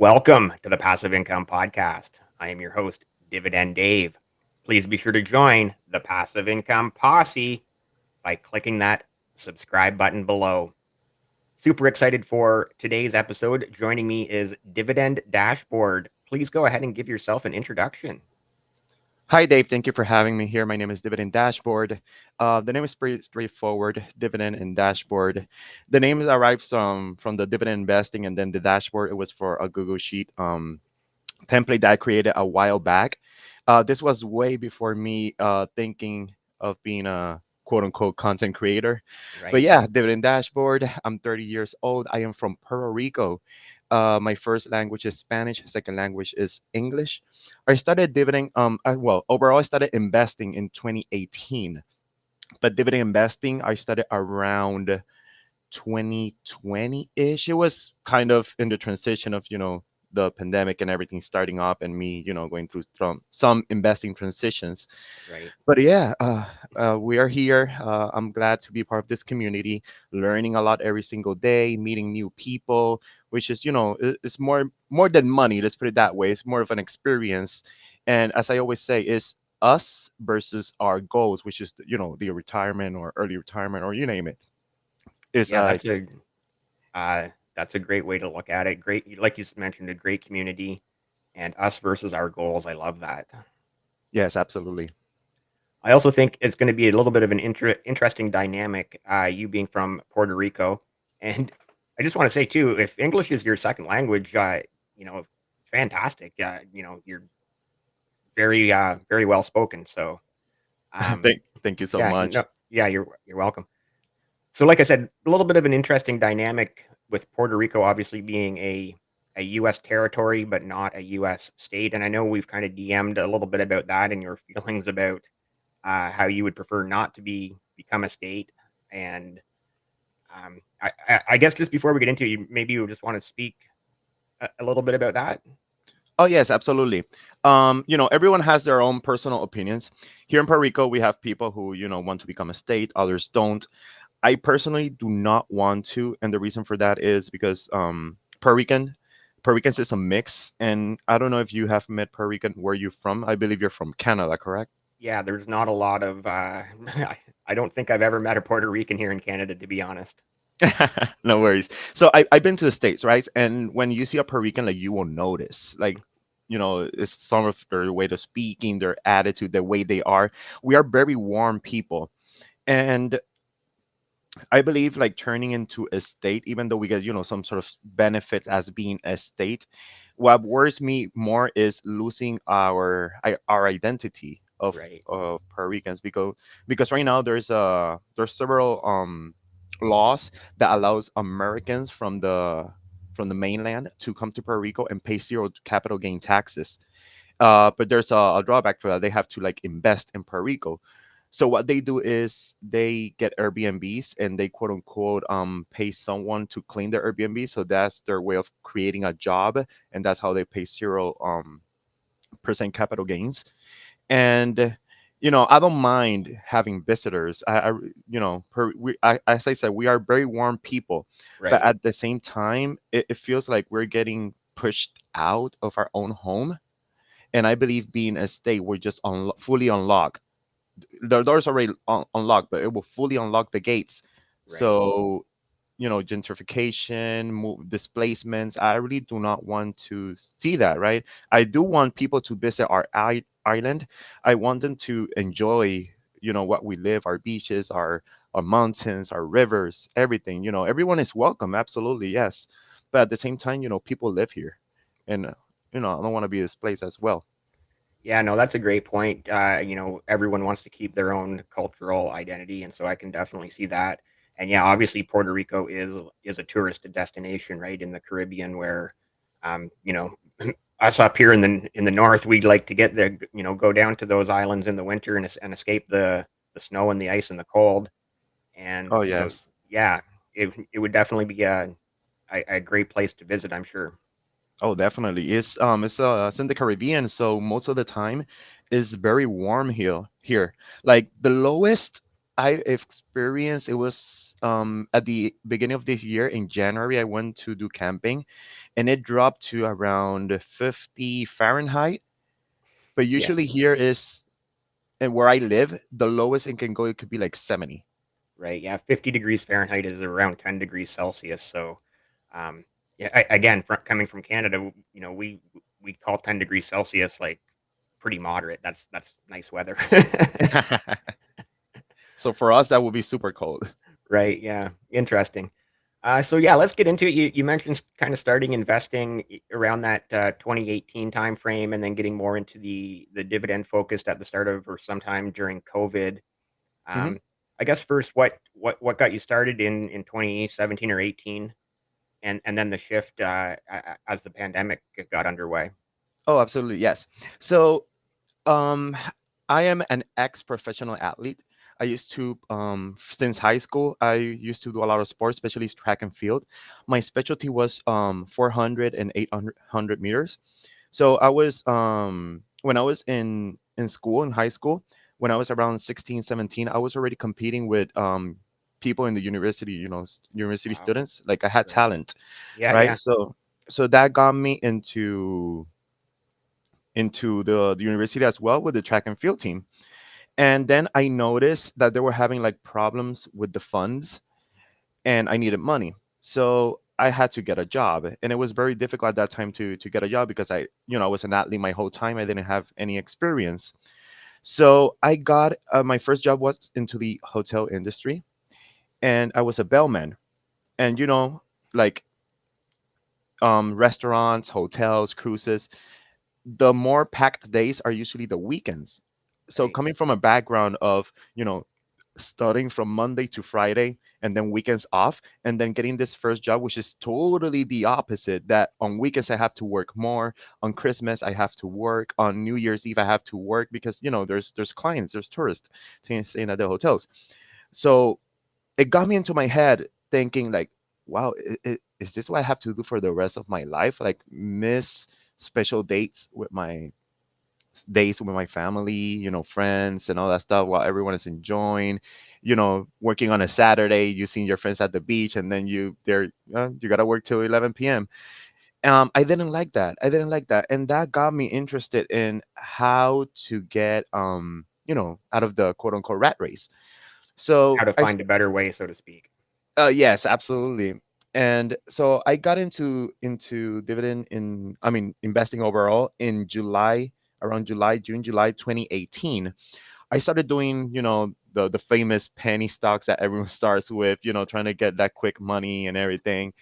Welcome to the Passive Income Podcast. I am your host, Dividend Dave. Please be sure to join the Passive Income Posse by clicking that subscribe button below. Super excited for today's episode. Joining me is Dividend Dashboard. Please go ahead and give yourself an introduction. Hi, Dave. Thank you for having me here. My name is Dividend Dashboard. The name is pretty straightforward, Dividend and Dashboard. The name arrives from the dividend investing, and then the dashboard, it was for a Google Sheet template that I created a while back. This was way before me thinking of being a quote unquote content creator. But Right? yeah, Dividend Dashboard. I'm 30 years old. I am from Puerto Rico. My first language is Spanish. Second language is English. I started dividend. Overall, I started investing in 2018. But dividend investing, I started around 2020-ish. It was kind of in the transition of the pandemic and everything starting up, and me going through some investing transitions. Right. But yeah, we are here. I'm glad to be part of this community, learning a lot every single day, meeting new people, which is it's more than money. Let's put it that way. It's more of an experience, and as I always say, is us versus our goals, which is the retirement or early retirement or you name it. Is Yeah, uh, that's a great way to look at it. Great, like you mentioned, a great community and us versus our goals. I love that. Yes, absolutely. I also think it's gonna be a little bit of an interesting dynamic, you being from Puerto Rico, and I just wanna say too, if English is your second language, you know, fantastic, you're very well spoken, so, um, Thank you so yeah, much. you're welcome. So, like I said, a little bit of an interesting dynamic with Puerto Rico obviously being a US territory, but not a US state, and I know we've kinda DM'd a little bit about that and your feelings about how you would prefer not to become a state. And I guess just before we get into it, maybe you just want to speak a little bit about that. Oh yes, absolutely. Everyone has their own personal opinions. Here in Puerto Rico, we have people who want to become a state, others don't. I personally do not want to, and the reason for that is because Puerto Ricans is a mix, and I don't know if you have met Puerto Rican. Where you from? I believe you're from Canada, correct? Yeah, there's not a lot of. I don't think I've ever met a Puerto Rican here in Canada, to be honest. No worries. So I've been to the States, right? And when you see a Puerto Rican, like you will notice, like, it's some of their way of speaking, their attitude, the way they are. We are very warm people. And I believe like turning into a state, even though we get, some sort of benefit as being a state, what worries me more is losing our identity Right, of Puerto Ricans because right now there's several laws that allows Americans from the mainland to come to Puerto Rico and pay zero capital gain taxes. But there's a drawback for that. They have to like invest in Puerto Rico. So what they do is they get Airbnbs and they quote unquote pay someone to clean their Airbnb. So that's their way of creating a job, and that's how they pay zero percent capital gains. And I don't mind having visitors. As I said, we are very warm people, but right, at the same time, it feels like we're getting pushed out of our own home. And I believe being a state, we're just fully unlocked. The doors already unlocked, but it will fully unlock the gates. right. So, gentrification, displacements. I really do not want to see that, right? I do want people to visit our island. I want them to enjoy, what we live, our beaches, our mountains, our rivers, everything. Everyone is welcome, absolutely, yes. But at the same time, people live here, and I don't want to be displaced as well. Yeah, no, that's a great point. Everyone wants to keep their own cultural identity, and so I can definitely see that. And yeah, obviously Puerto Rico is a tourist destination, right, in the Caribbean, where, you know, us up here in the north, we'd like to get there, go down to those islands in the winter and escape the snow and the ice and the cold. And Oh so, yes. yeah, it would definitely be a great place to visit, I'm sure. Oh, definitely. It's in the Caribbean, so most of the time it's very warm here. Here, like the lowest. I experienced, it was at the beginning of this year in January. I went to do camping, and it dropped to around 50 Fahrenheit. But Yeah, usually here is, and where I live, the lowest it can go, it could be like 70. right. Yeah, 50 degrees Fahrenheit is around 10 degrees Celsius. So, yeah, again, coming from Canada, we call 10 degrees Celsius like pretty moderate. That's nice weather. So for us, that would be super cold. Right. Yeah. Interesting. So yeah, let's get into it. You mentioned kind of starting investing around that 2018 timeframe, and then getting more into the dividend focused at the start of or sometime during COVID. Mhm. Um, I guess first, what got you started in 2017 or 18, and then the shift as the pandemic got underway. Oh, absolutely. Yes. So Um, I am an ex-professional athlete. I used to, since high school, I used to do a lot of sports, especially track and field. My specialty was 400 and 800 meters. So I was, when I was in school, in high school, when I was around 16, 17, I was already competing with people in the university, university Wow. students. Like I had Right. talent, Yeah. right? Yeah. So that got me into the university as well with the track and field team. And then I noticed that they were having like problems with the funds, and I needed money. So I had to get a job, and it was very difficult at that time to get a job because I was an athlete my whole time. I didn't have any experience. So I got my first job was into the hotel industry, and I was a bellman. And like restaurants, hotels, cruises, the more packed days are usually the weekends. So Right. coming from a background of, studying from Monday to Friday and then weekends off, and then getting this first job, which is totally the opposite, that on weekends I have to work more, on Christmas I have to work, on New Year's Eve I have to work because, there's clients, there's tourists staying at the hotels. So it got me into my head thinking like, wow, is this what I have to do for the rest of my life? Like miss special days with my family, friends and all that stuff while everyone is enjoying, working on a Saturday, you seeing your friends at the beach, and then you gotta work till 11 p.m. I didn't like that. I didn't like that, and that got me interested in how to get out of the quote unquote rat race. How So to find a better way, so to speak. yes, absolutely. And so I got into dividend I mean, investing overall in around June, July 2018. I started doing, the famous penny stocks that everyone starts with, trying to get that quick money and everything.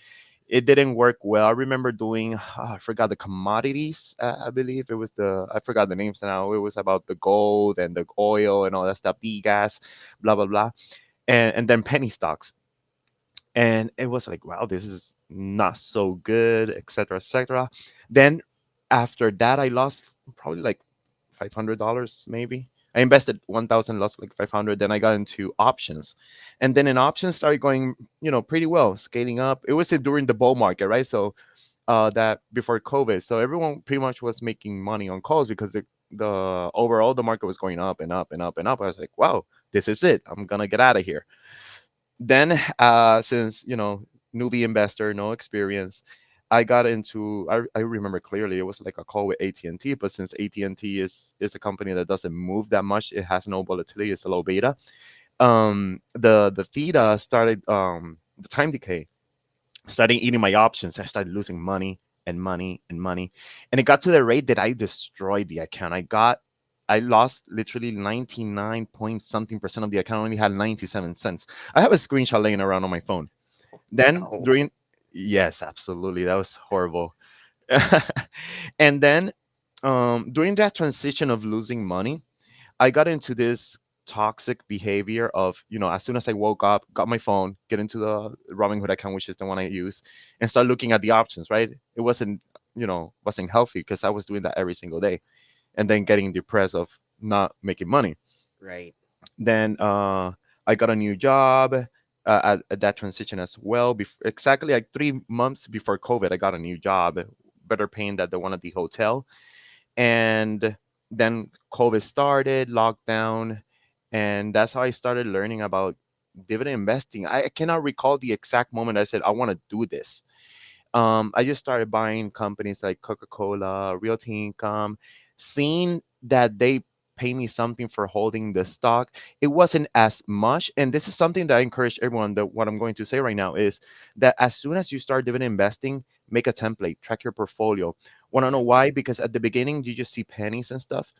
It didn't work well. I remember doing, I forgot the commodities. I believe it was I forgot the names now. It was about the gold and the oil and all that stuff, the gas, blah blah blah, and then penny stocks. And it was like, wow, this is not so good, etc., etc. Then after that I lost probably like $500 maybe. I invested 1,000, lost like 500. Then I got into options, and then in options started going, pretty well, scaling up. It was during the bull market, right? So that before COVID, so everyone pretty much was making money on calls because the overall the market was going up and up and up and up. I was like, wow, this is it, I'm gonna get out of here. Then since newbie investor, no experience, I got into, I remember clearly it was like a call with AT&T. But since AT&T is a company that doesn't move that much, it has no volatility, it's a low beta. The theta started, the time decay started eating my options. I started losing money and money and money, and it got to the rate that I destroyed the account. I lost literally 99 point something percent of the account. I only had 97 cents. I have a screenshot laying around on my phone. Then No. during, yes, absolutely, that was horrible. And then during that transition of losing money, I got into this toxic behavior of, as soon as I woke up, got my phone, get into the Robinhood account, which is the one I use, and start looking at the options, right? It wasn't healthy because I was doing that every single day, and then getting depressed of not making money. Right. Then I got a new job at that transition as well. Exactly like 3 months before COVID, I got a new job, better paying than the one at the hotel. And then COVID started, lockdown, And that's how I started learning about dividend investing. I cannot recall the exact moment I said I want to do this. I just started buying companies like Coca-Cola, Realty Income, seeing that they pay me something for holding the stock. It wasn't as much, and this is something that I encourage everyone. That what I'm going to say right now is that as soon as you start dividend investing, make a template, track your portfolio. Want to know Yeah. why? Because at the beginning you just see pennies and stuff,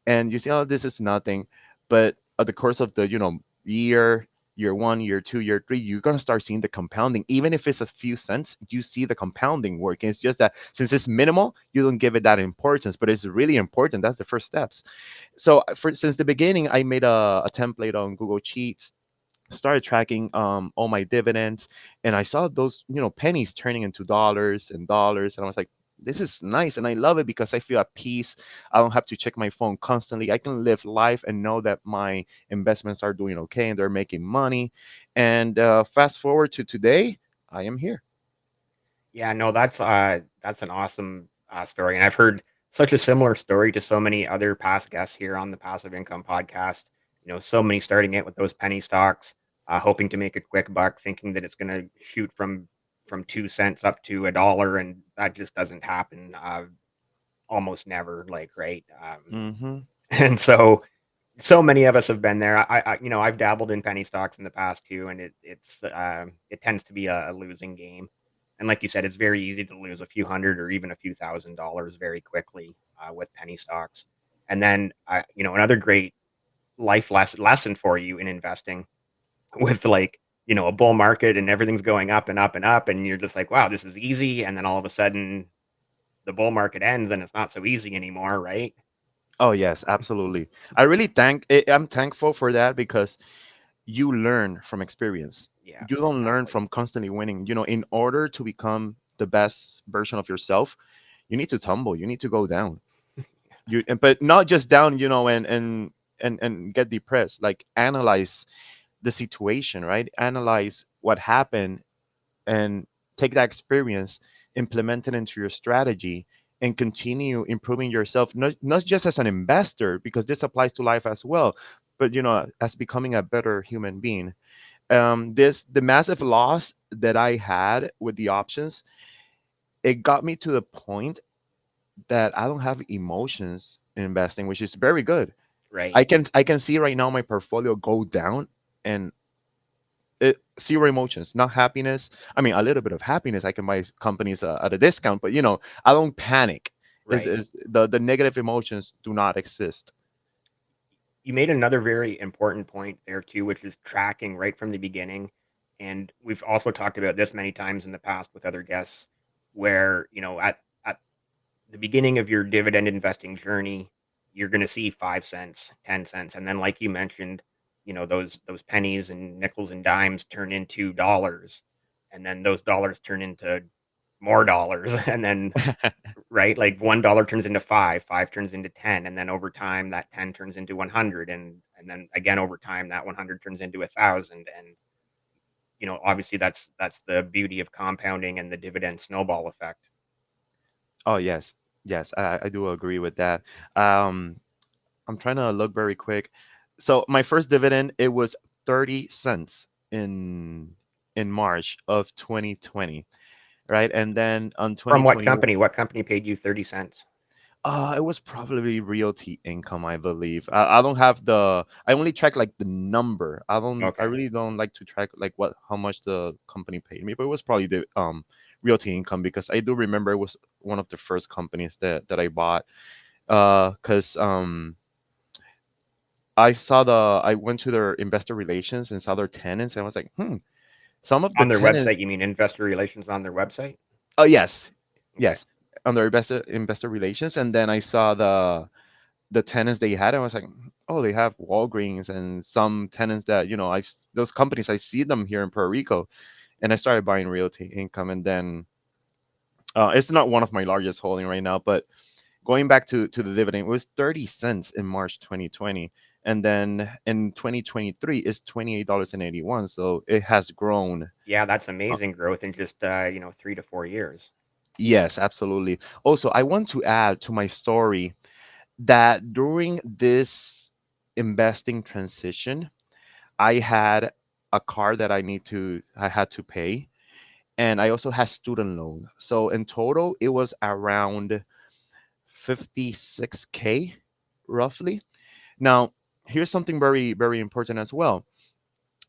and you say, oh, this is nothing. But at the course of the year one, year two, year three, you're gonna start seeing the compounding. Even if it's a few cents, you see the compounding work. And it's just that since it's minimal, you don't give it that importance, but it's really important. That's the first steps. So for since the beginning, I made a template on Google Sheets, started tracking all my dividends, and I saw those pennies turning into dollars and dollars, and I was like, this is nice, and I love it because I feel at peace. I don't have to check my phone constantly. I can live life and know that my investments are doing okay and they're making money. And fast forward to today, I am here. Yeah, no, that's an awesome story, and I've heard such a similar story to so many other past guests here on the Passive Income Podcast. So many starting it with those penny stocks, hoping to make a quick buck, thinking that it's going to shoot from 2 cents up to a dollar, and that just doesn't happen. Almost never, like, right. Mm-hmm. And so many of us have been there. I've dabbled in penny stocks in the past too, and it tends to be a losing game. And like you said, it's very easy to lose a few hundred or even a few $1,000s very quickly with penny stocks. And then, another great life lesson for you in investing with, like, a bull market and everything's going up and up and up, and you're just like, wow, this is easy. And then all of a sudden, the bull market ends and it's not so easy anymore, right? Oh yes, absolutely. I'm thankful for that because you learn from experience. Yeah, You don't learn exactly. from constantly winning. In order to become the best version of yourself, you need to tumble. You need to go down. But not just down, and get depressed. Like analyze the situation, right? Analyze what happened and take that experience, implement it into your strategy, and continue improving yourself, not just as an investor, because this applies to life as well, but as becoming a better human being. This the massive loss that I had with the options, it got me to the point that I don't have emotions in investing, which is very good. Right. I can see right now my portfolio go down, and zero emotions, not happiness. I mean, a little bit of happiness. I can buy companies at a discount, but I don't panic. Right. Is the negative emotions do not exist. You made another very important point there too, which is tracking right from the beginning. And we've also talked about this many times in the past with other guests, where at the beginning of your dividend investing journey, you're going to see 5 cents, 10 cents, and then, like you mentioned, those pennies and nickels and dimes turn into dollars, and then those dollars turn into more dollars, and then, right? Like $1 turns into five, five turns into 10, and then over time that 10 turns into 100, and then again over time that 100 turns into 1,000, and obviously that's the beauty of compounding and the dividend snowball effect. Oh yes, yes, I do agree with that. Um, I'm trying to look very quick. So my first dividend, it was 30 cents in March of 2020, right? And then on From what 2021. company? What company paid you 30 cents? It was probably Realty Income, I believe. I don't have the. I only track like the number. I don't. I Okay. really don't like to track like how much the company paid me. But it was probably the Realty Income, because I do remember it was one of the first companies that I bought. Because I went to their investor relations and saw their tenants, and I was like, some of the On their tenants. website, you mean investor relations on their website? Oh yes, Okay. yes, under investor relations, and then I saw the tenants they had, and I was like, oh, they have Walgreens and some tenants that those companies, I see them here in Puerto Rico, and I started buying Realty Income, and then it's not one of my largest holding right now, but going back to the dividend, it was 30 cents in March 2020, and then in 2023 it's $28.81, so it has grown. Yeah, that's Uh, amazing growth in just 3 to 4 years. yes, absolutely. Also, I want to add to my story that during this investing transition, I had a car that I had to pay, and I also had student loan. So in total, it was around 56K roughly. Now, here's something very, very important as well.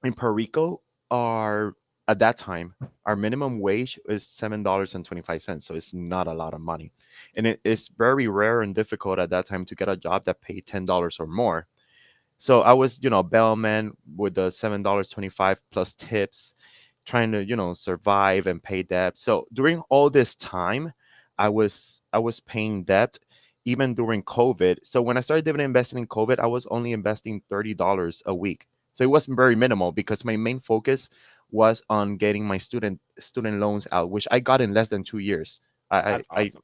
In Puerto Rico, our at that time, our minimum wage is $7.25. So it's not a lot of money. And it is very rare and difficult at that time to get a job that paid $10 or more. So I was, bellman with the $7.25 plus tips, trying to, survive and pay debt. So during all this time, I was paying debt even during COVID. So when I started dividend investing in COVID, I was only investing $30 a week. So it wasn't very minimal because my main focus was on getting my student loans out, which I got in less than 2 years. I I, That's I awesome.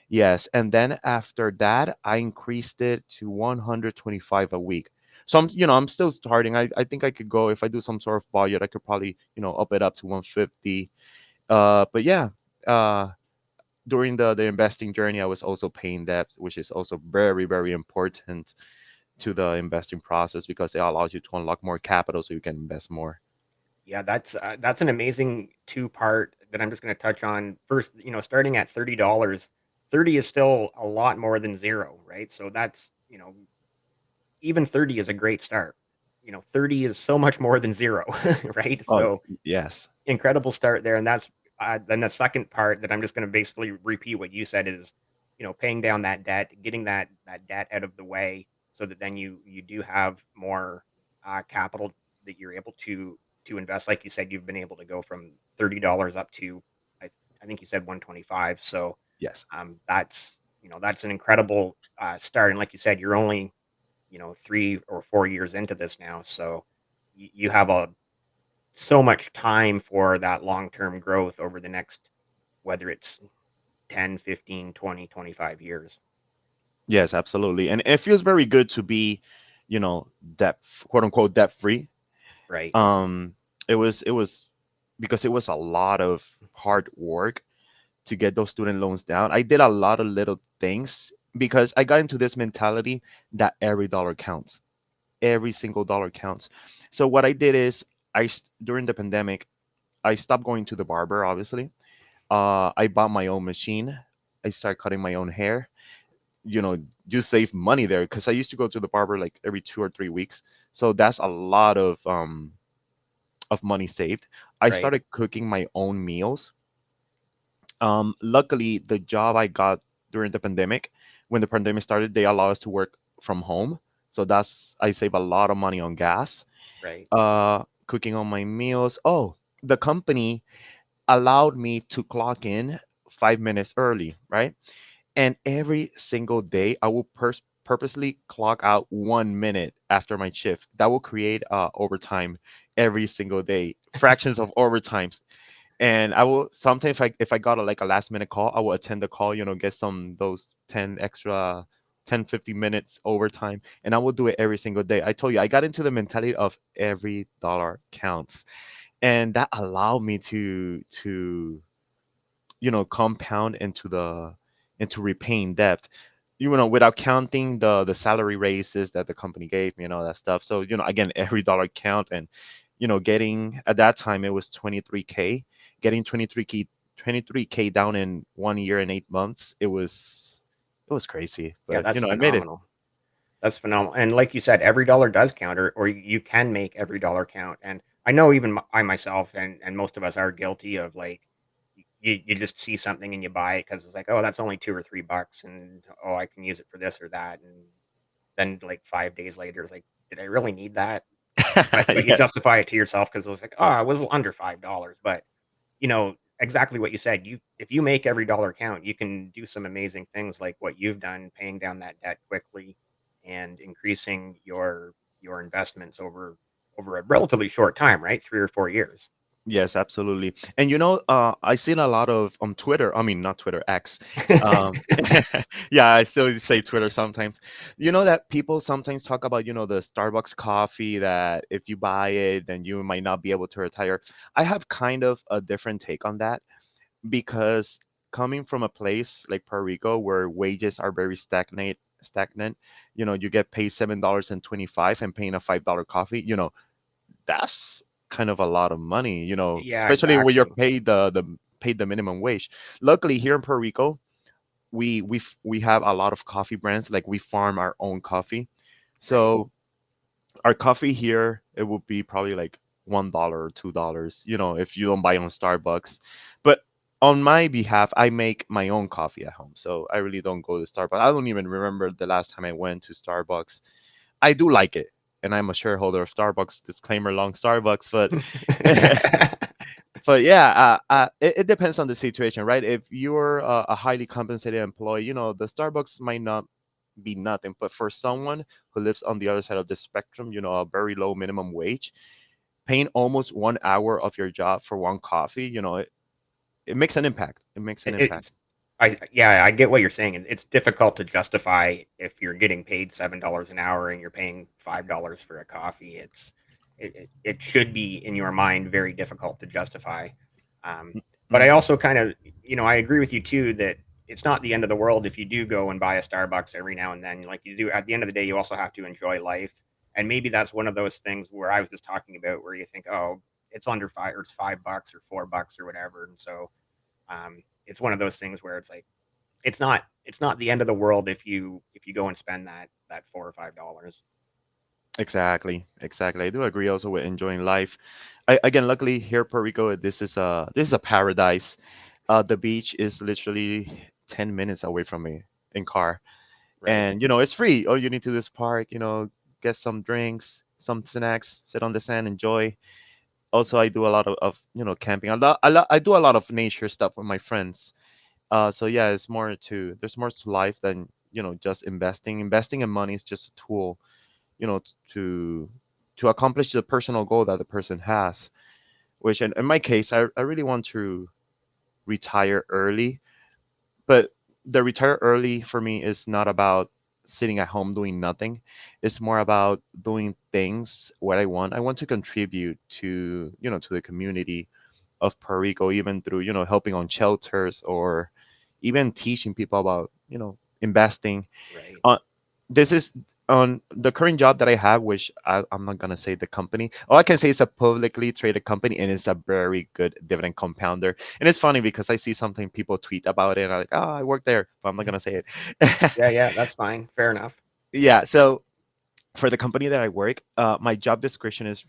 Yes, and then after that, I increased it to 125 a week. So I'm still starting. I think I could go if I do some sort of budget, I could probably, up it up to 150. But yeah, uh, during the investing journey, I was also paying debt, which is also very, very important to the investing process because it allows you to unlock more capital so you can invest more. Yeah, that's an amazing two-part that I'm just gonna touch on. First, starting at $30, 30 is still a lot more than 0, right? So that's, even 30 is a great start. 30 is so much more than 0, right? Oh, So, yes. incredible start there, and that's then the second part that I'm just gonna basically repeat what you said is, paying down that debt, getting that debt out of the way so that then you do have more, capital that you're able to invest. Like you said, you've been able to go from $30 up to, I I think you said 125, so, Yes. that's an incredible, start, and like you said, you're only, 3 or 4 years into this now, so you have so much time for that long-term growth over the next, whether it's 10, 15, 20, 25 years. Yes, absolutely. And it feels very good to be, debt quote unquote debt free. Right, um it was because it was a lot of hard work to get those student loans down. I did a lot of little things because I got into this mentality that every dollar counts, every single dollar counts. So what I did is during the pandemic, I stopped going to the barber, obviously. I bought my own machine. I started cutting my own hair, you know just save money there because I used to go to the barber like every 2 or 3 weeks. So that's a lot of money saved. I right, started cooking my own meals. Luckily, the job I got during the pandemic, when the pandemic started, they allowed us to work from home. So I save a lot of money on gas. right, Cooking on my meals. Oh, the company allowed me to clock in 5 minutes early, right? And every single day, I will purposely clock out 1 minute after my shift. That will create overtime every single day, fractions of overtimes. And I will sometimes, if I got like a last minute call, I will attend the call, get some those 10 extra 10-50 minutes overtime, and I will do it every single day. I told you I got into the mentality of every dollar counts, and that allowed me to compound into repaying debt, without counting the salary raises that the company gave me and all that stuff. So again, every dollar count. And getting, at that time, it was 23K. Getting 23K down in 1 year and 8 months, it was crazy, yeah, but that's I made it. phenomenal. That's phenomenal, and like you said, every dollar does count, or you can make every dollar count, and I know even I myself and most of us are guilty of, like, you just see something and you buy it because it's like, "Oh, that's only 2 or $3, and, oh, I can use it for this or that," and then, like, 5 days later, it's like, "Did I really need that?" But you Yes. justify it to yourself because it was like, "Oh, it was under $5," but, exactly what you said, if you make every dollar count, you can do some amazing things like what you've done, paying down that debt quickly and increasing your investments over a relatively short time, right? 3 or 4 years. Yes, absolutely. And I seen a lot of on Twitter. I mean, not Twitter, X. Um, yeah, I still say Twitter sometimes. You know that people sometimes talk about the Starbucks coffee, that if you buy it, then you might not be able to retire. I have kind of a different take on that because coming from a place like Puerto Rico where wages are very stagnant, you get paid $7.25 and paying a $5 coffee, that's kind of a lot of money, Yeah, especially when you're exactly. paid the minimum wage. Luckily, here in Puerto Rico, we have a lot of coffee brands. Like we farm our own coffee, Right. so our coffee here, it would be probably like $1 or $2, if you don't buy on Starbucks. But on my behalf, I make my own coffee at home, so I really don't go to Starbucks. I don't even remember the last time I went to Starbucks. I do like it, and I'm a shareholder of Starbucks. Disclaimer: long Starbucks, but but yeah, it depends on the situation, right? If you're a highly compensated employee, the Starbucks might not be nothing, but for someone who lives on the other side of the spectrum, a very low minimum wage, paying almost 1 hour of your job for one coffee, it makes an impact. It makes an impact. It's yeah, I get what you're saying. It's difficult to justify if you're getting paid $7 an hour and you're paying $5 for a coffee. It should be in your mind very difficult to justify. Um, but I Mhm. also kind of I agree with you too that it's not the end of the world if you do go and buy a Starbucks every now and then. Like you do, at the end of the day, you also have to enjoy life, and maybe that's one of those things where I was just talking about where you think, oh, it's under five or it's $5 or $4 or whatever, and so it's one of those things where it's like it's not the end of the world if you go and spend that $4 or $5. Exactly, exactly. I do agree also with enjoying life. Again, luckily here, Puerto Rico, this is a paradise. The beach is literally 10 minutes away from me in car, Right. and it's free. All you need to do is park, get some drinks, some snacks, sit on the sand, enjoy. Also, I do a lot of camping. I do a lot of nature stuff with my friends. So yeah, there's more to life than just investing in money is just a tool, to accomplish the personal goal that the person has, which in my case, I really want to retire early. But the retire early for me is not about sitting at home doing nothing. It's more about doing things what I want to contribute to the community of Puerto Rico, even through helping on shelters, or even teaching people about investing. Right. uh, this is on the current job that I have, which I'm not gonna say the company. All I can say it's a publicly traded company, and it's a very good dividend compounder. And it's funny because I see something people tweet about it, and I'm like, oh, I work there, but I'm not gonna say it. Yeah, yeah, that's fine. Fair enough. Yeah. So for the company that I work, my job description is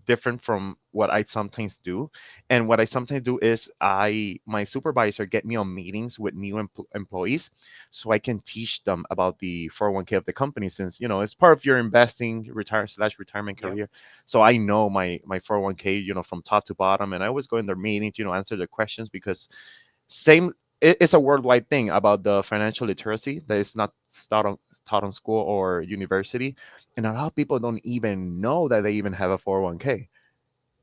different from what I sometimes do. And what I sometimes do is my supervisor get me on meetings with new employees, so I can teach them about the 401k of the company, since it's part of your investing retirement Yep. career. So I know my 401k, from top to bottom, and I always go in their meetings, answer their questions, because same it's a worldwide thing about the financial literacy that is not taught on school or university. And a lot of people don't even know that they even have a 401k,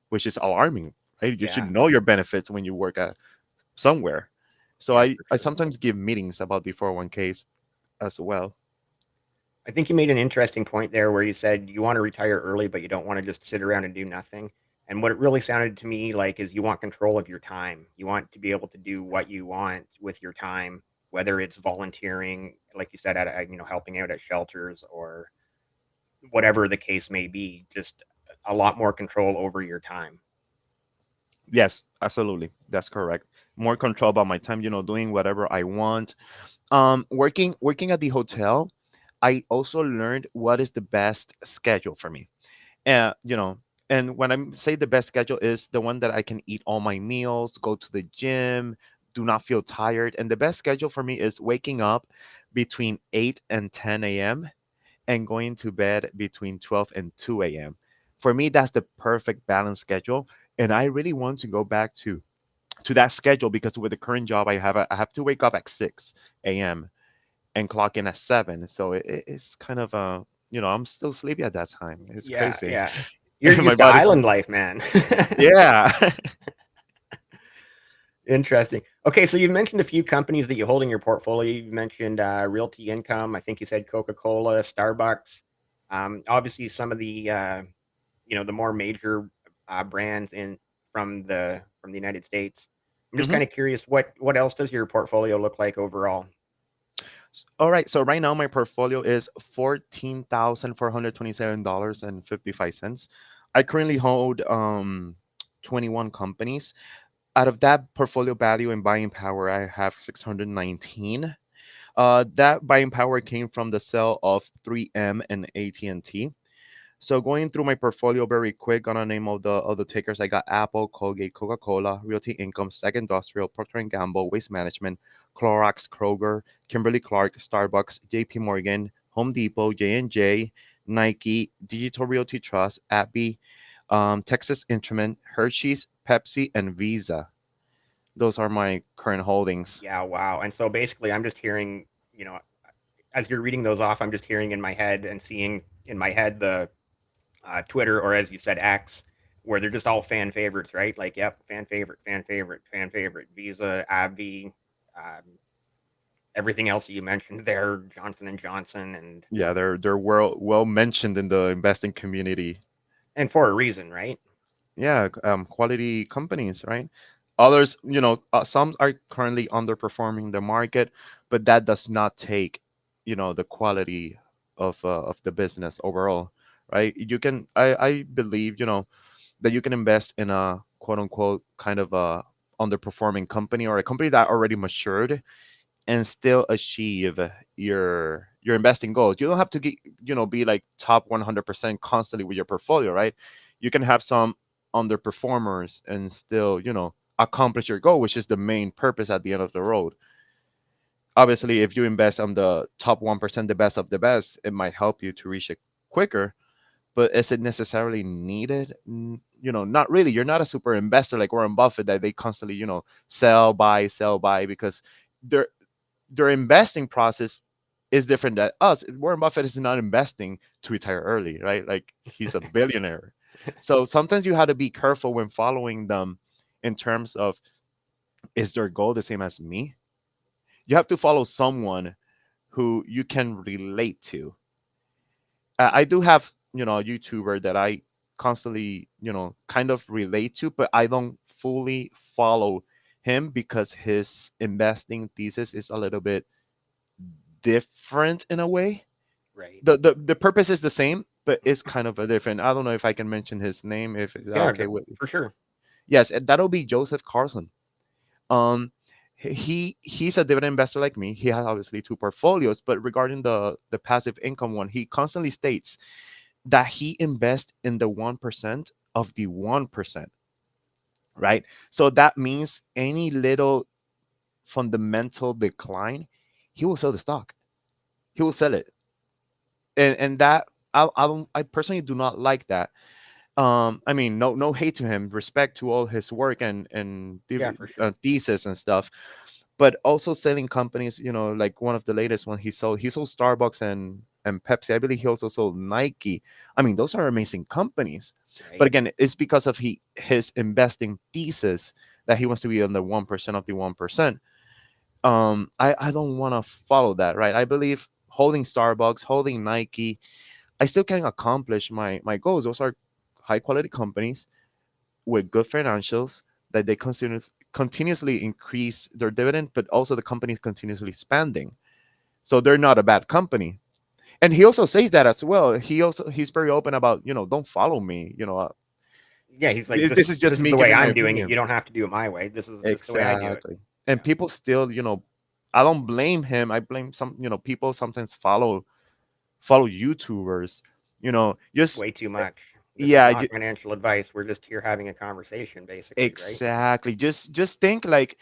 which is alarming, right? You should Yeah. know your benefits when you work at somewhere. So Yeah, I for sure. sometimes give meetings about the 401ks as well. I think you made an interesting point there where you said you want to retire early, but you don't want to just sit around and do nothing. And what it really sounded to me like is you want control of your time. You want to be able to do what you want with your time, whether it's volunteering, like you said, helping out at shelters or whatever the case may be. Just a lot more control over your time. Yes, absolutely. That's correct. More control about my time, doing whatever I want. Working at the hotel, I also learned what is the best schedule for me. You know, and when I say the best schedule is the one that I can eat all my meals, go to the gym, do not feel tired. And the best schedule for me is waking up between 8 and 10 a.m. and going to bed between 12 and 2 a.m. For me, that's the perfect balance schedule. And I really want to go back to that schedule, because with the current job I have to wake up at 6 a.m. and clock in at 7. So it's kind of I'm still sleepy at that time. It's Yeah, crazy. yeah. You're My used to body's island life, man. yeah. Interesting. Okay, so you've mentioned a few companies that you hold in your portfolio. You mentioned Realty Income. I think you said Coca-Cola, Starbucks. Obviously, some of the more major brands in from the United States. I'm just hmm kind of curious, what else does your portfolio look like overall? All right, so right now my portfolio is $14,427.55. I currently hold 21 companies. Out of that portfolio value and buying power, I have 619. That buying power came from the sale of 3M and AT&T. So going through my portfolio very quick, gonna name all the tickers. I got Apple, Colgate, Coca-Cola, Realty Income, Stack Industrial, Procter and Gamble, Waste Management, Clorox, Kroger, Kimberly Clark, Starbucks, J.P. Morgan, Home Depot, J&J, Nike, Digital Realty Trust, AbbVie, Texas Instrument, Hershey's, Pepsi, and Visa. Those are my current holdings. Yeah, wow. And so basically, I'm just hearing, you know, as you're reading those off, I'm just hearing in my head and seeing in my head the Twitter, or as you said, X, where they're just all fan favorites, right? Like, yep, fan favorite, fan favorite, fan favorite. Visa, AbbVie, um, everything else that you mentioned there, Johnson and Johnson, Yeah, they're well mentioned in the investing community. and for a reason, right? Yeah, quality companies, right? Others, some are currently underperforming the market, but that does not take, the quality of the business overall, right? I believe, that you can invest in a quote unquote kind of a underperforming company or a company that already matured and still achieve your investing goals. You don't have to get, be like top 100% constantly with your portfolio, right? You can have some underperformers and still, accomplish your goal, which is the main purpose at the end of the road. Obviously, if you invest on the top 1%, the best of the best, it might help you to reach it quicker. But is it necessarily needed? Not really. You're not a super investor like Warren Buffett that they constantly, sell, buy, because they're their investing process is different than us. Warren Buffett is not investing to retire early, right? Like he's a billionaire. So sometimes you have to be careful when following them in terms of, is their goal the same as me? You have to follow someone who you can relate to. I do have, a YouTuber that I constantly, kind of relate to, but I don't fully follow him because his investing thesis is a little bit different in a way. Right. The purpose is the same, but it's kind of a different. I don't know if I can mention his name if it's Yeah, okay with. for sure. Yes, and that'll be Joseph Carson. Um, he's a dividend investor like me. He has obviously two portfolios, but regarding the passive income one, he constantly states that he invests in the 1% of the 1%. Right. So that means any little fundamental decline, he will sell the stock. He will sell it, and that I personally do not like that. I mean, no hate to him, respect to all his work Yeah, for sure. thesis and stuff, but also selling companies, like one of the latest one he sold Starbucks and Pepsi. I believe he also sold Nike. I mean, those are amazing companies, but Right. again, it's because of his investing thesis that he wants to be on the 1% of the 1%. I don't want to follow that, right? I believe holding Starbucks, holding Nike, I still can accomplish my goals. Those are high quality companies with good financials that they continuously increase their dividend, but also the company is continuously expanding. So they're not a bad company. And he also says that as well. He's very open about, don't follow me. Yeah, he's like, This is just this is me the way giving my I'm doing it. opinion. You don't have to do it my way. This is the way I do it. Exactly. And Yeah. people still, I don't blame him. I blame some, people sometimes follow YouTubers, just Way too much. This is yeah, not financial advice. We're just here having a conversation, basically, right? exactly. Just think like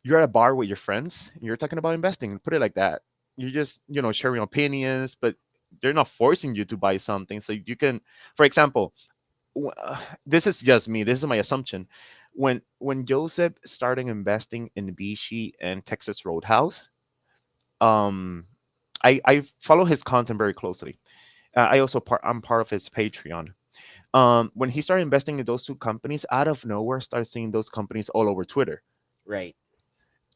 you're at a bar with your friends and you're talking about investing. Put it like that. You're just, sharing opinions, but they're not forcing you to buy something. So you can, for example, this is just me. This is my assumption. When Joseph started investing in Vichy and Texas Roadhouse, um, I follow his content very closely. I'm part of his Patreon. When he started investing in those two companies, out of nowhere, started seeing those companies all over Twitter. Right.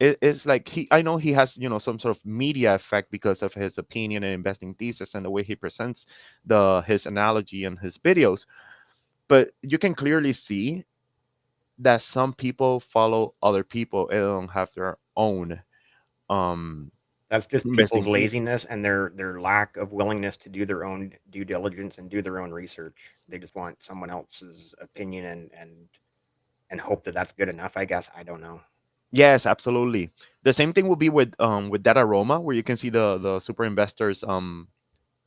It's like I know he has, some sort of media effect because of his opinion and investing thesis and the way he presents the his analogy and his videos, but you can clearly see that some people follow other people and don't have their own um That's just people's investing thesis. laziness and their lack of willingness to do their own due diligence and do their own research. They just want someone else's opinion and hope that that's good enough. I guess I don't know. Yes, absolutely. The same thing will be with that aroma, where you can see the super investors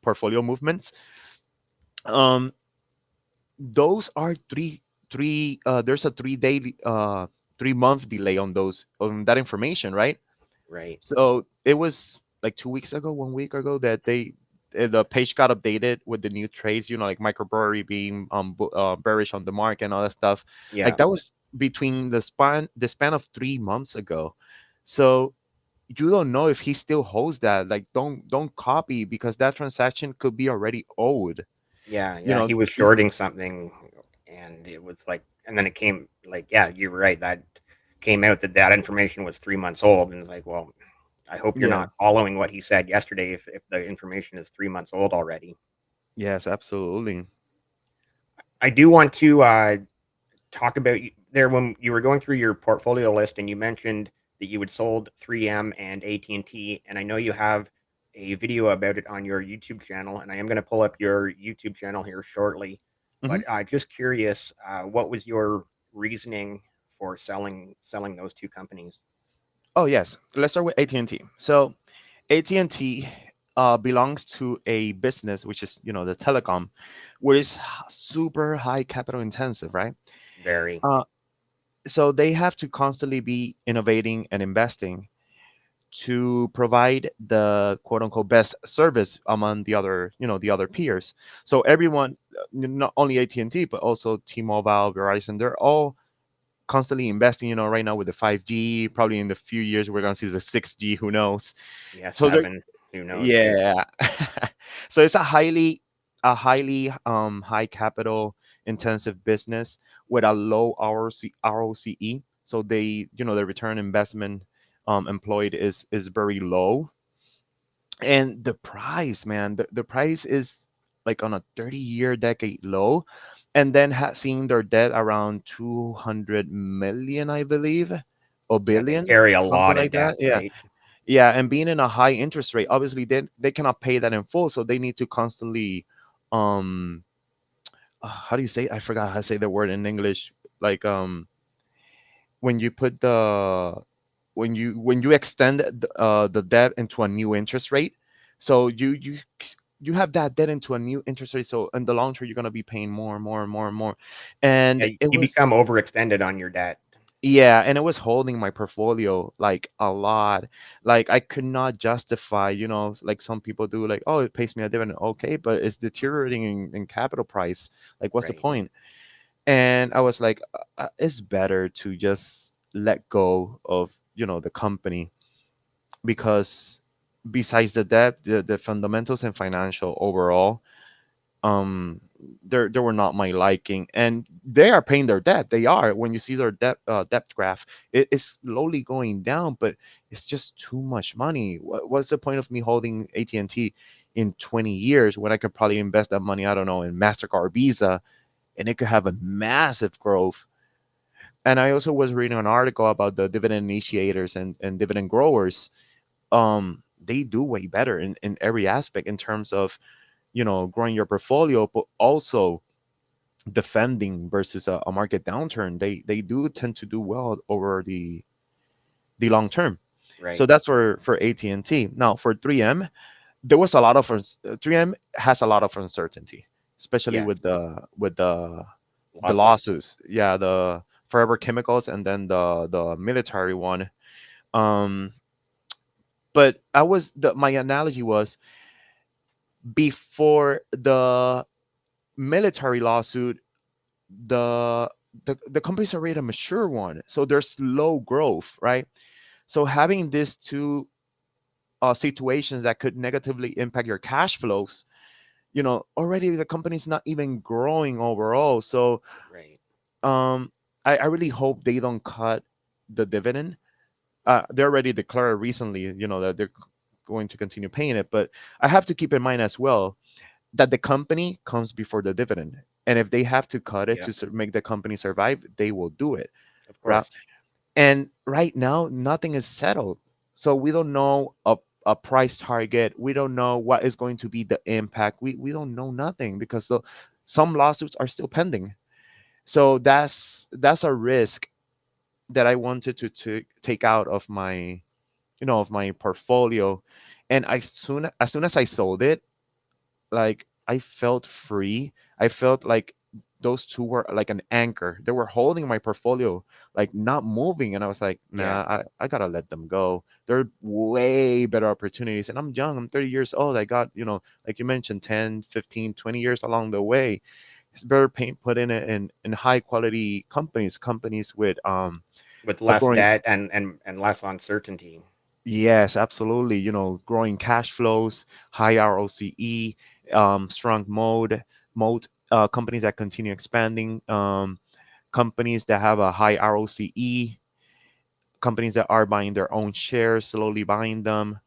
portfolio movements. Um, those are three. There's a 3 day 3 month delay on those on that information, right? Right? So it was like 2 weeks ago, 1 week ago, that the page got updated with the new trades. Like microbrewery being bearish on the market and all that stuff. Like Yeah, that was between the span of 3 months ago. So you don't know if he still holds that. Like don't copy, because that transaction could be already owed. yeah, You yeah. know He was these. shorting something, and it was like, and then it came like, yeah, you're right. That came out that information was 3 months old, and it's like, well, I hope you're Yeah. not following what he said yesterday if the information is 3 months old already. Yes, absolutely. I do want to talk about there when you were going through your portfolio list and you mentioned that you had sold 3M and AT&T, and I know you have a video about it on your YouTube channel, and I am going to pull up your YouTube channel here shortly. Hmm. But just curious, what was your reasoning for selling those two companies? Oh yes, let's start with AT&T. So AT&T belongs to a business which is, the telecom, which is super high capital intensive, right? Very. Uh, so they have to constantly be innovating and investing to provide the quote unquote best service among the other peers. So everyone, not only AT&T but also T-Mobile, Verizon, they're all constantly investing. Right now with the 5G, probably in the few years we're gonna see the 6G. Who knows? Yeah, So they're seven. Who knows too? Yeah. So it's a highly high capital intensive business with a low ROCE. So the return investment employed is very low. And the price, man, the price is like on a 30-year decade low. And then seeing their debt around 200 million, I believe, or Yeah, they billion, carry a something lot of like debt, that. Yeah. right? Yeah, and being in a high interest rate, obviously they cannot pay that in full, so they need to constantly, um how do you say, I forgot how to say the word in English, like, when you put the when you extend the debt into a new interest rate. So you have that debt into a new interest rate, so in the long term you're going to be paying more and more and more and more. And Yeah, it you was become overextended on your debt. Yeah, and it was holding my portfolio like a lot. Like I could not justify, like some people do, like, oh, it pays me a dividend. Okay, but it's deteriorating in capital price. Like, what's the Right. point? And I was like, it's better to just let go of, the company, because besides the debt, the fundamentals and financial overall, um they were not my liking. And they are paying their debt. They are. When you see their debt graph, it is slowly going down, but it's just too much money. What's the point of me holding AT&T in 20 years when I could probably invest that money, I don't know, in MasterCard, Visa, and it could have a massive growth. And I also was reading an article about the dividend initiators and dividend growers. They do way better in every aspect, in terms of, growing your portfolio, but also defending versus a market downturn. They do tend to do well over the long term. So Right. that's for AT&T. Now for 3M, there was a lot of 3M has a lot of uncertainty, especially Yes. with the Lawsuits. lawsuits. Yeah, the Forever Chemicals, and then the military one. Um, but my analogy was, before the military lawsuit, the the company's already a mature one, so there's slow growth, right? So having these two situations that could negatively impact your cash flows, already the company's not even growing overall. So Right. um I really hope they don't cut the dividend. They already declared recently, that they're going to continue paying it, but I have to keep in mind as well that the company comes before the dividend. And if they have to cut it Yeah. to make the company survive, they will do it, Of right? course. And right now, nothing is settled. So we don't know a price target. We don't know what is going to be the impact. We don't know nothing because some lawsuits are still pending. So that's a risk that I wanted to take out of my, of my portfolio. And as soon as I sold it, like I felt free. I felt like those two were like an anchor. They were holding my portfolio, like not moving. And I was like, Yeah. nah, I gotta let them go. There are way better opportunities. And I'm young, I'm 30 years old. I got, like you mentioned, 10, 15, 20 years along the way. It's better put in it in high quality companies with With a less growing. debt and less uncertainty. Yes, absolutely. Growing cash flows, high ROCE, strong mode, companies that continue expanding, companies that have a high ROCE, companies that are buying their own shares, slowly buying them.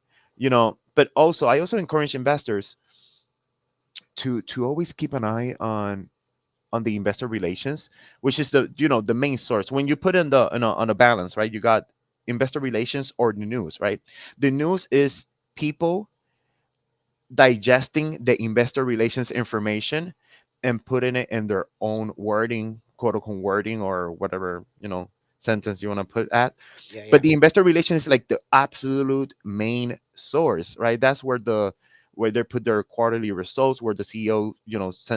But also, I also encourage investors to always keep an eye on the investor relations, which is the main source. When you put in the on a balance, right? You got investor relations or the news, right? The news is people digesting the investor relations information and putting it in their own wording, quote unquote wording, or whatever sentence you want to put at. Yeah, But yeah, the investor relations is like the absolute main source, right? That's where they put their quarterly results, where the CEO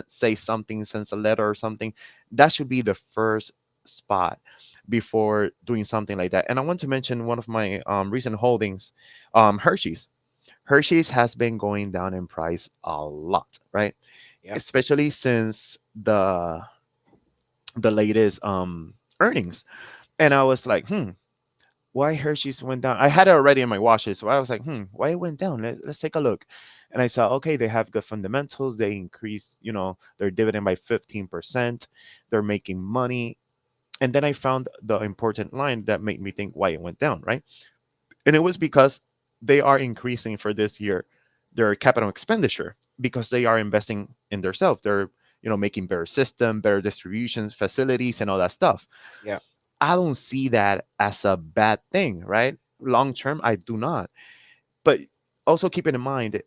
say something, sends a letter or something. That should be the first spot before doing something like that. And I want to mention one of my recent holdings, Hershey's. Hershey's has been going down in price a lot, right? yeah, Especially since the latest earnings. And I was like, why Hershey's went down? I had it already in my watches, so I was like, why it went down? Let's take a look. And I saw, okay, they have good fundamentals. They increase, their dividend by 15%. They're making money. And then I found the important line that made me think why it went down, right? And it was because they are increasing for this year their capital expenditure because they are investing in themselves. They're making better system, better distributions, facilities, and all that stuff. yeah, I don't see that as a bad thing, right? Long term, I do not. But also keep it in mind,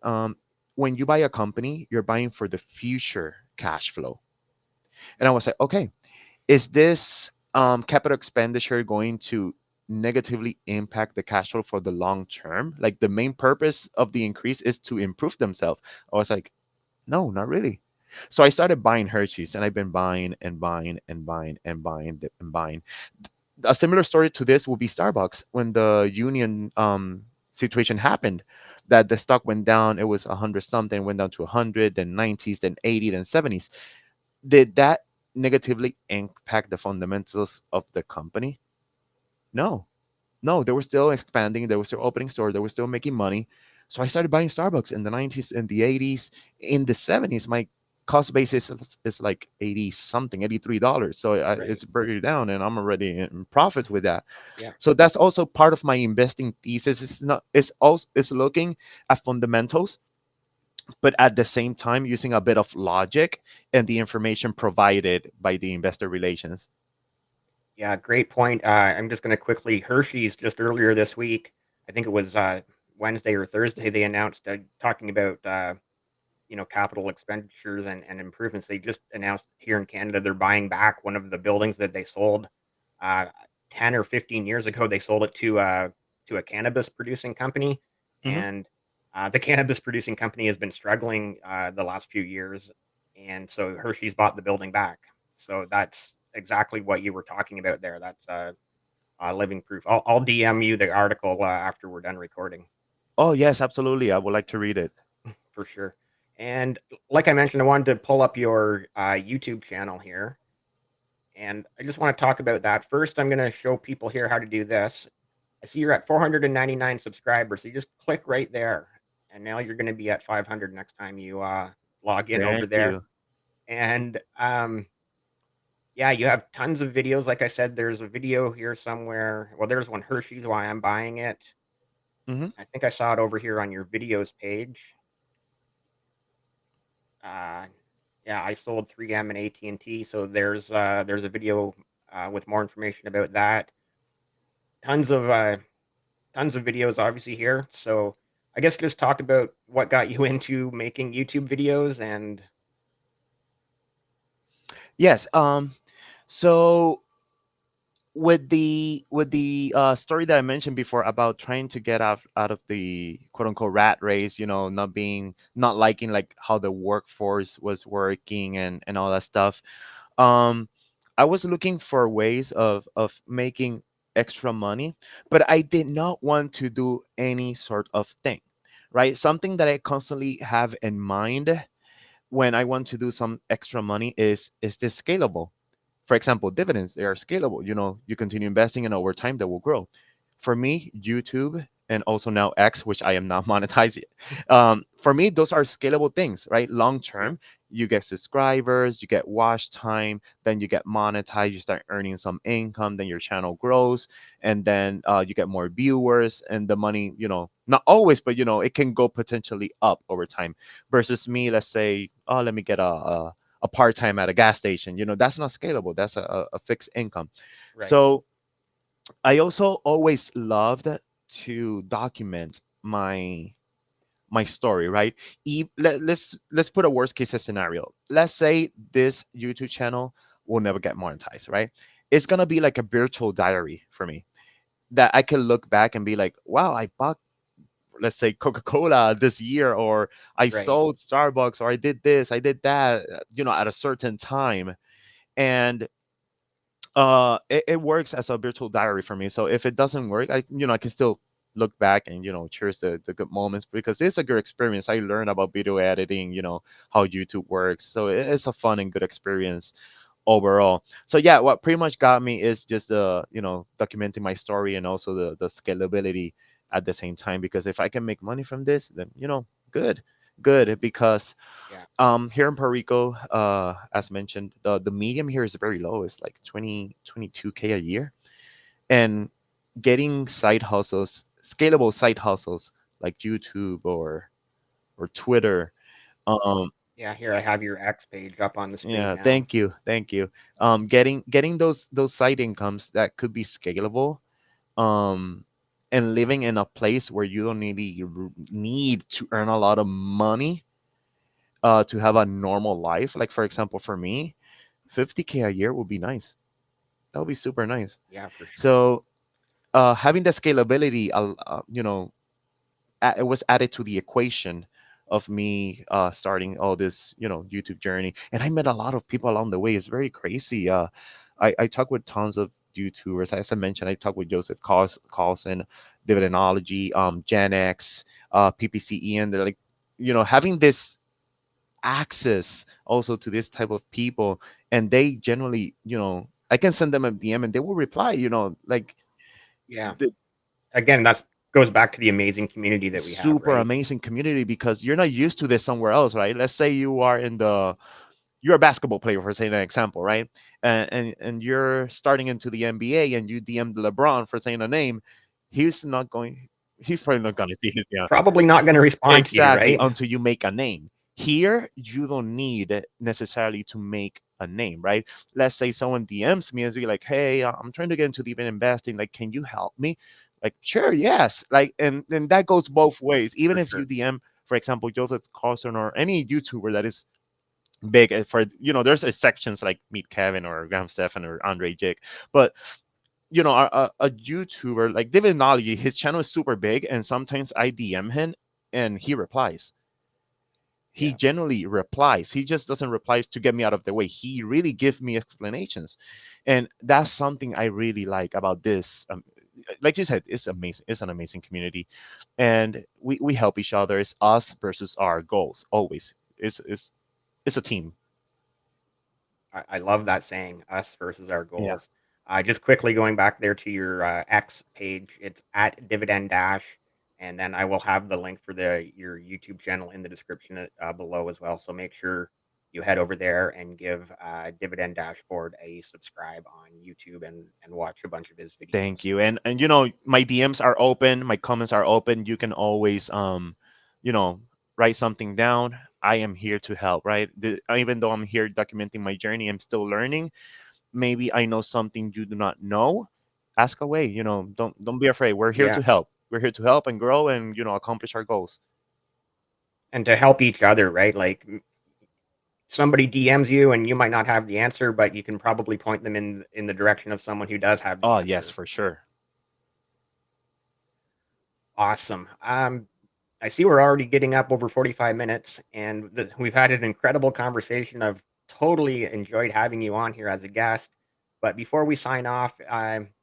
when you buy a company, you're buying for the future cash flow. And I was like, okay, is this capital expenditure going to negatively impact the cash flow for the long term? Like the main purpose of the increase is to improve themselves. I was like, no, not really. So I started buying Hershey's, and I've been buying and buying and buying and buying and buying. A similar story to this will be Starbucks. When the union situation happened, that the stock went down. It was 100 something, went down to 100, then 90s, then 80, then 70s. Did that negatively impact the fundamentals of the company? No, no, they were still expanding. They were still opening stores. They were still making money. So I started buying Starbucks in the 90s, in the 80s, in the 70s. My cost basis is like 80 something, $83. So right. it's pretty down, and I'm already in profits with that. Yeah. So that's also part of my investing thesis. It's not. It's also it's looking at fundamentals, but at the same time using a bit of logic and the information provided by the investor relations. Yeah, great point. I'm just going to quickly Hershey's just earlier this week. I think it was Wednesday or Thursday. They announced talking about capital expenditures and improvements. They just announced here in Canada they're buying back one of the buildings that they sold uh, 10 or 15 years ago. They sold it to a cannabis producing company, Hmm. and the cannabis producing company has been struggling the last few years, and so Hershey's bought the building back. So that's exactly what you were talking about there. That's living proof. I'll DM you the article after we're done recording. Oh yes, absolutely. I would like to read it. For sure. And like I mentioned, I wanted to pull up your YouTube channel here, and I just want to talk about that. First, I'm going to show people here how to do this. I see you're at 499 subscribers, so you just click right there, and now you're going to be at 500 next time you log in over Thank there. you. And yeah, you have tons of videos. Like I said, there's a video here somewhere. Well, there's one Hershey's why I'm buying it. Hmm. I think I saw it over here on your videos page. Uh, yeah, I sold 3M and AT&T, so there's a video with more information about that. Tons of tons of videos obviously here. So I guess just talk about what got you into making YouTube videos and Yes. So with the story that I mentioned before about trying to get out of the quote unquote rat race, not liking like how the workforce was working and all that stuff. um I was looking for ways of making extra money, but I did not want to do any sort of thing, right? Something that I constantly have in mind when I want to do some extra money is this scalable? For example, dividends, they are scalable. You continue investing and over time they will grow. For me, YouTube and also now X, which I am not monetizing, for me, those are scalable things, right? Long yeah, term, you get subscribers, you get watch time, then you get monetized, you start earning some income, then your channel grows, and then you get more viewers, and the money, not always, but it can go potentially up over time. Versus me, let's say, oh, let me get a part-time at a gas station. That's not scalable. That's a fixed income. right. So I also always loved to document my story, right? Let's put a worst case scenario. Let's say this YouTube channel will never get monetized, right? It's gonna be like a virtual diary for me that I can look back and be like, wow, I bought, let's say, Coca-Cola this year, or I Right. sold Starbucks, or I did this, I did that, at a certain time. And it works as a virtual diary for me. So if it doesn't work, I can still look back and cherish the good moments, because it's a good experience. I learned about video editing, how YouTube works. So it's a fun and good experience overall. So yeah, what pretty much got me is just documenting my story, and also the scalability at the same time. Because if I can make money from this, then good, good. Because Yeah. here in Puerto Rico, as mentioned, the medium here is very low. It's like 22K a year. And getting side hustles, scalable side hustles like YouTube or Twitter. Um, Yeah, here I have your X page up on the screen yeah, now. thank you, thank you. Getting those side incomes that could be scalable, um, and living in a place where you don't need to earn a lot of money to have a normal life. Like for example, for me, 50K a year would be nice. That would be super nice. Yeah, for sure. So having the scalability, it was added to the equation of me starting all this, YouTube journey. And I met a lot of people along the way. It's very crazy. I talk with tons of YouTubers. As I mentioned, I talked with Joseph Carlson, Dividendology, Gen X, PPCE, and they're like, having this access also to this type of people, and they generally, I can send them a DM and they will reply, like Yeah. the Again, that goes back to the amazing community that we have, super right? amazing community, because you're not used to this somewhere else, right? Let's say you're a basketball player, for saying an example, right? And you're starting into the NBA and you DM'd LeBron, for saying a name. He's not going he's probably not gonna see his DM. Probably not going to respond to you, Exactly, right? until you make a name. Here, you don't need necessarily to make a name, right? Let's say someone DMs me and be like, "Hey, I'm trying to get into deep investing. Like, can you help me?" Like, sure, yes. Like, and that goes both ways. Even For if you sure. DM, for example, Joseph Carson or any YouTuber that is big, for there's sections like Meet Kevin or Graham Stephan or Andre Jake, but a YouTuber like Dividendology, his channel is super big, and sometimes I DM him and he replies. He Yeah. generally replies. He just doesn't reply to get me out of the way. He really gives me explanations, and that's something I really like about this. Like you said, it's amazing. It's an amazing community, and we help each other. It's us versus our goals always. It's a team. I love that saying, us versus our Yeah. goals. Just quickly going back there to your X page, it's at Dividend Dash, and then I will have the link for your YouTube channel in the description below as well. So make sure you head over there and give Dividend Dashboard a subscribe on YouTube and watch a bunch of his Thank videos. you. And my DMs are open, my comments are open. You can always you know, write something down. I am here to help, right? Even though I'm here documenting my journey, I'm still learning. Maybe I know something you do not know. Ask away, don't be afraid. We're here Yeah, to help. we're here to help and grow and accomplish our goals. And to help each other, right? Like somebody DMs you and you might not have the answer, but you can probably point them in the direction of someone who does have the Oh yes, answer. for sure. Awesome. I see we're already getting up over 45 minutes, and we've had an incredible conversation. I've totally enjoyed having you on here as a guest. But before we sign off,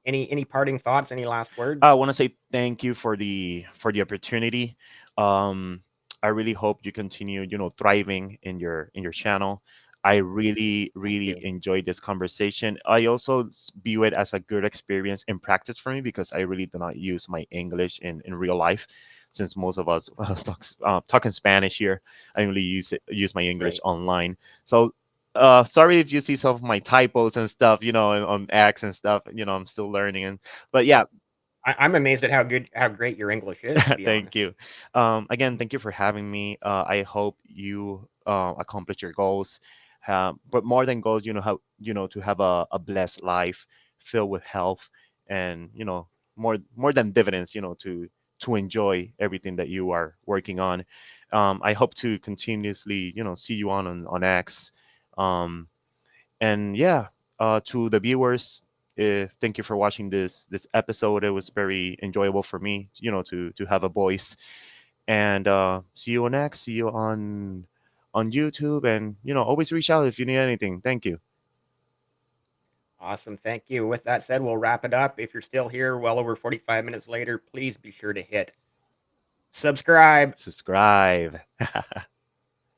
any parting thoughts? Any last I words? want to say thank you for the opportunity. Um, I really hope you continue, thriving in your channel. I really, Thank really you. enjoyed this conversation. I also view it as a good experience in practice for me because I really do not use my English in real life, since most of us talking Spanish here. I only use my English Right. online. So sorry if you see some of my typos and stuff, on X and stuff. I'm still learning, but yeah. I'm amazed at how great your English is, to be Thank honest. you. Again, thank you for having me. I hope you accomplish your goals. But more than goals, how to have a blessed life filled with health, and more than dividends, to enjoy everything that you are working on. I hope to continuously, see you on X. Um, and yeah, to the viewers, thank you for watching this episode. It was very enjoyable for me, to have a voice. And see you next. See you on YouTube, and always reach out if you need anything. Thank you. Awesome. Thank you. With that said, we'll wrap it up. If you're still here well over 45 minutes later, please be sure to hit subscribe. Subscribe.